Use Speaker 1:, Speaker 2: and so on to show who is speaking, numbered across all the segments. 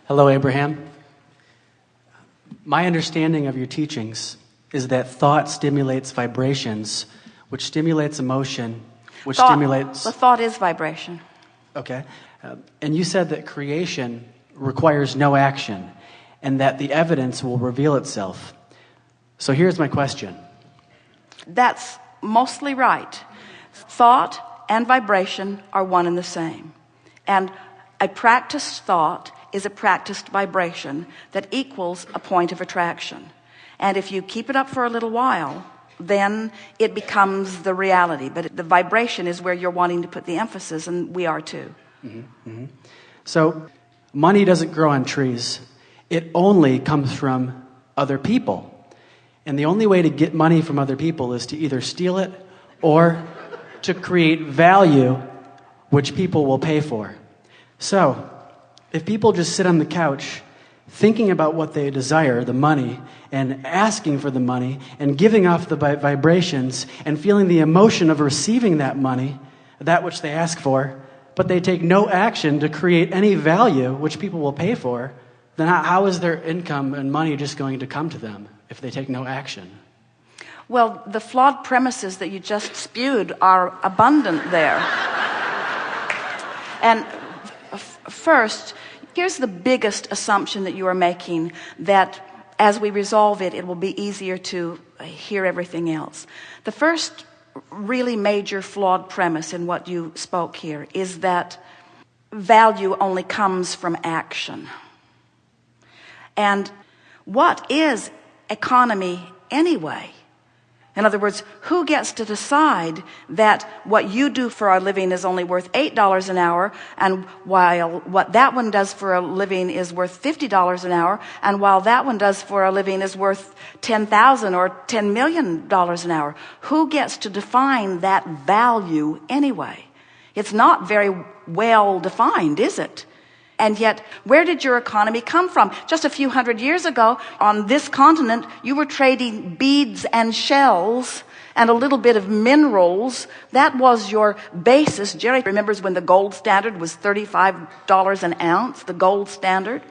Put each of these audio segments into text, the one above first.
Speaker 1: Hello, Abraham. My understanding of your teachings is that thought stimulates vibrations, which stimulates emotion, which stimulates...
Speaker 2: The thought is vibration.
Speaker 1: Okay. And you said that creation requires no action, and that the evidence will reveal itself. So here's my question.
Speaker 2: That's mostly right. Thought and vibration are one and the same. And a practiced thought is a practiced vibration that equals a point of attraction. And if you keep it up for a little while, then it becomes the reality. But the vibration is where you're wanting to put the emphasis, and we are too.
Speaker 1: Mm-hmm. Mm-hmm. So money doesn't grow on trees. It only comes from other people. And the only way to get money from other people is to either steal it or to create value which people will pay for. So if people just sit on the couch thinking about what they desire, the money, and asking for the money, and giving off the vibrations, and feeling the emotion of receiving that money, that which they ask for, but they take no action to create any value which people will pay for, then how is their income and money just going to come to them if they take no action?
Speaker 2: Well, the flawed premises that you just spewed are abundant there. And first, here's the biggest assumption that you are making, that as we resolve it, it will be easier to hear everything else. The first really major flawed premise in what you spoke here is that value only comes from action. And what is economy anyway? In other words, who gets to decide that what you do for a living is only worth $8 an hour, and while what that one does for a living is worth $50 an hour, and while that one does for a living is worth $10,000 or $10 million an hour? Who gets to define that value anyway? It's not very well defined, is it? And yet, where did your economy come from? Just a few hundred years ago, on this continent, you were trading beads and shells and a little bit of minerals. That was your basis. Jerry remembers when the gold standard was $35 an ounce, the gold standard.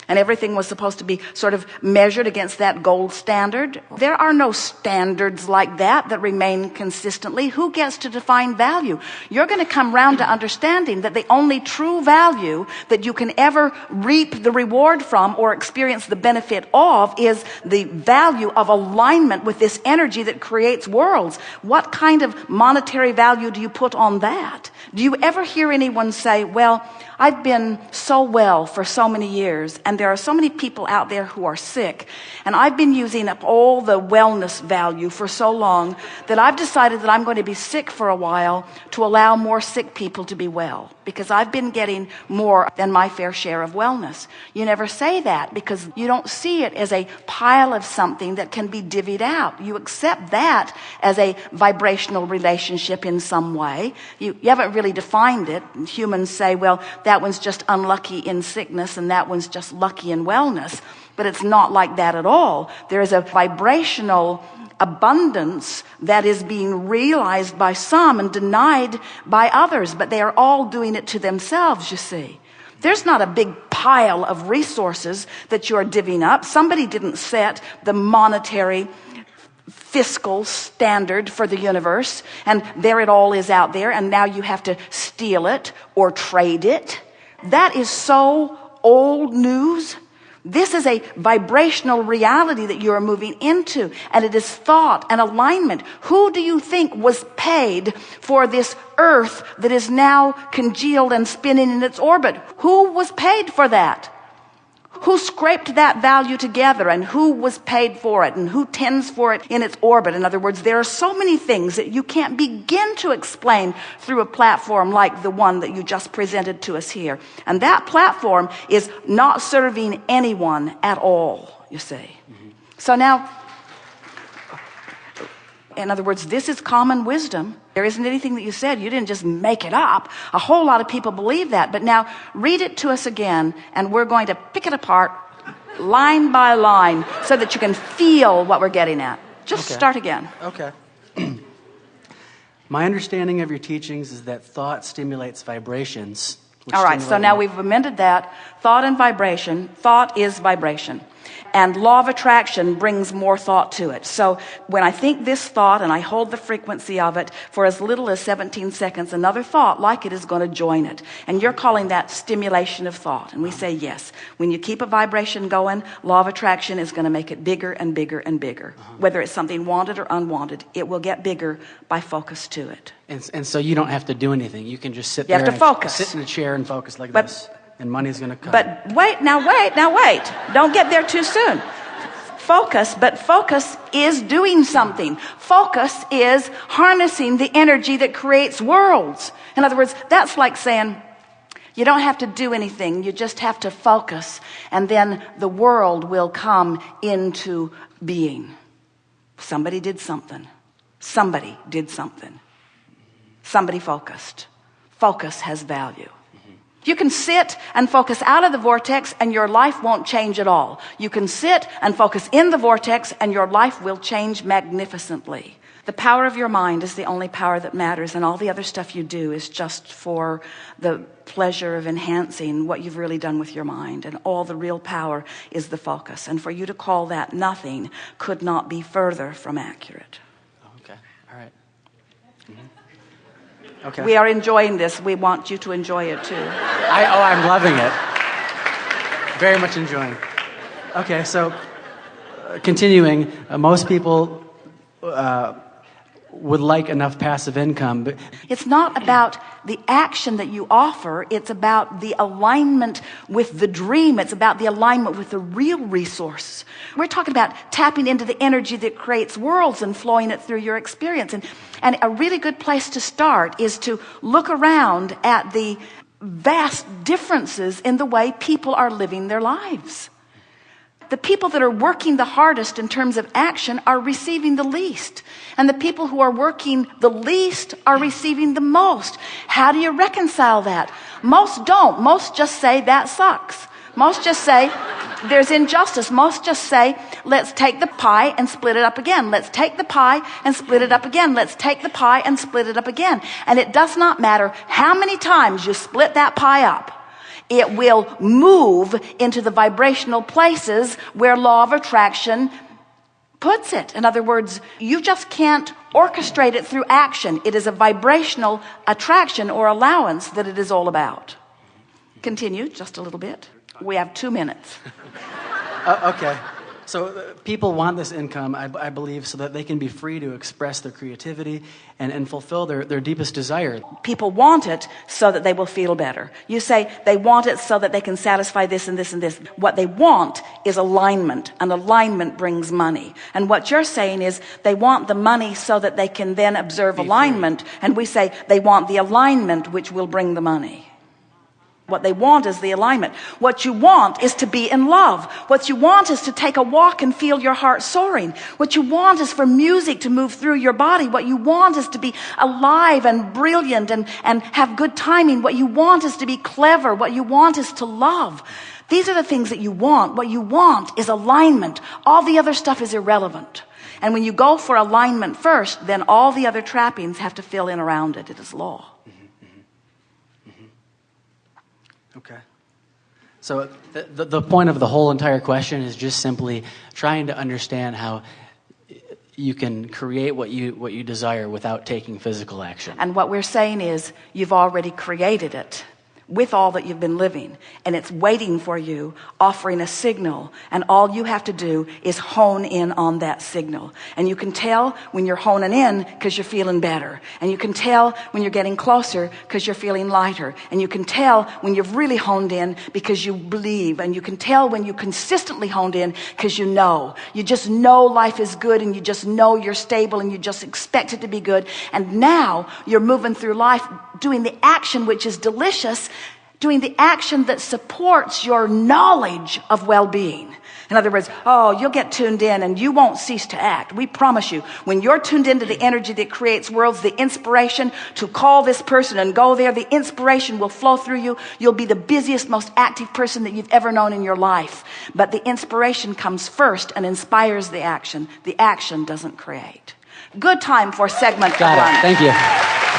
Speaker 2: And everything was supposed to be sort of measured against that gold standard. There are no standards like that remain consistently. Who gets to define value? You're going to come round to understanding that the only true value that you can ever reap the reward from or experience the benefit of is the value of alignment with this energy that creates worlds. What kind of monetary value do you put on that? Do you ever hear anyone say, well, I've been so well for so many years, and there are so many people out there who are sick, and I've been using up all the wellness value for so long that I've decided that I'm going to be sick for a while to allow more sick people to be well, because I've been getting more than my fair share of wellness. You never say that because you don't see it as a pile of something that can be divvied out. You accept that as a vibrational relationship in some way. You haven't really defined it. Humans say, well, that one's just unlucky in sickness and that one's just lucky in wellness. But it's not like that at all. There is a vibrational abundance that is being realized by some and denied by others, but they are all doing it to themselves, you see. There's not a big pile of resources that you're divvying up. Somebody didn't set the monetary fiscal standard for the universe, and there it all is out there, and now you have to steal it or trade it. That is so old news. This is a vibrational reality that you are moving into, and it is thought and alignment. Who do you think was paid for this earth that is now congealed and spinning in its orbit? Who was paid for that? Who scraped that value together, and who was paid for it, and who tends for it in its orbit? In other words, there are so many things that you can't begin to explain through a platform like the one that you just presented to us here. And that platform is not serving anyone at all, you see. Mm-hmm. So now, in other words, this is common wisdom. There isn't anything that you said. You didn't just make it up. A whole lot of people believe that. But now read it to us again, and we're going to pick it apart line by line so that you can feel what we're getting at. Just start again.
Speaker 1: Okay. My understanding of your teachings is that thought stimulates vibrations,
Speaker 2: All right, so now we've amended that. Thought and vibration. Thought is vibration. And law of attraction brings more thought to it. So when I think this thought and I hold the frequency of it for as little as 17 seconds, another thought like it is going to join it. And you're calling that stimulation of thought. And we say yes. When you keep a vibration going, law of attraction is going to make it bigger and bigger and bigger. Whether it's something wanted or unwanted, it will get bigger by focus to it.
Speaker 1: And so you don't have to do anything. You can just sit
Speaker 2: You
Speaker 1: there.
Speaker 2: have to focus.
Speaker 1: Sit in a chair and focus like this. And money's going to come.
Speaker 2: But wait. Don't get there too soon. Focus is doing something. Focus is harnessing the energy that creates worlds. In other words, that's like saying, you don't have to do anything. You just have to focus. And then the world will come into being. Somebody did something. Somebody did something. Somebody focused. Focus has value. You can sit and focus out of the vortex and your life won't change at all. You can sit and focus in the vortex and your life will change magnificently. The power of your mind is the only power that matters, and all the other stuff you do is just for the pleasure of enhancing what you've really done with your mind. And all the real power is the focus. And for you to call that nothing could not be further from accurate.
Speaker 1: Okay. All right. Okay.
Speaker 2: We are enjoying this. We want you to enjoy it too.
Speaker 1: I'm loving it. Very much enjoying. Okay, so continuing, most people would like enough passive income. But
Speaker 2: it's not about the action that you offer. It's about the alignment with the dream. It's about the alignment with the real resource. We're talking about tapping into the energy that creates worlds and flowing it through your experience. And a really good place to start is to look around at the vast differences in the way people are living their lives. The people that are working the hardest in terms of action are receiving the least. And the people who are working the least are receiving the most. How do you reconcile that? Most don't. Most just say that sucks. Most just say there's injustice. Most just say, let's take the pie and split it up again. Let's take the pie and split it up again. Let's take the pie and split it up again. And it does not matter how many times you split that pie up. It will move into the vibrational places where law of attraction puts it. In other words, you just can't orchestrate it through action. It is a vibrational attraction or allowance that it is all about. Continue just a little bit. We have 2 minutes.
Speaker 1: Okay. So people want this income, I believe, so that they can be free to express their creativity and fulfill their deepest desire.
Speaker 2: People want it so that they will feel better. You say they want it so that they can satisfy this and this and this. What they want is alignment, and alignment brings money. And what you're saying is they want the money so that they can then observe alignment. And we say they want the alignment which will bring the money. What they want is the alignment. What you want is to be in love. What you want is to take a walk and feel your heart soaring. What you want is for music to move through your body. What you want is to be alive and brilliant and have good timing. What you want is to be clever. What you want is to love. These are the things that you want. What you want is alignment. All the other stuff is irrelevant. And when you go for alignment first, then all the other trappings have to fill in around it. It is law.
Speaker 1: Okay. So the point of the whole entire question is just simply trying to understand how you can create what you desire without taking physical action.
Speaker 2: And what we're saying is you've already created it with all that you've been living, and it's waiting for you, offering a signal, and all you have to do is hone in on that signal. And you can tell when you're honing in because you're feeling better, and you can tell when you're getting closer because you're feeling lighter, and you can tell when you've really honed in because you believe, and you can tell when you consistently honed in because you just know life is good, and you just know you're stable, and you just expect it to be good. And now you're moving through life doing the action which is delicious, doing the action that supports your knowledge of well-being. In other words, you'll get tuned in and you won't cease to act. We promise you, when you're tuned into the energy that creates worlds, the inspiration to call this person and go there, the inspiration will flow through you. You'll be the busiest, most active person that you've ever known in your life. But the inspiration comes first and inspires the action. The action doesn't create. Good time for segment one.
Speaker 1: Got it. Thank you.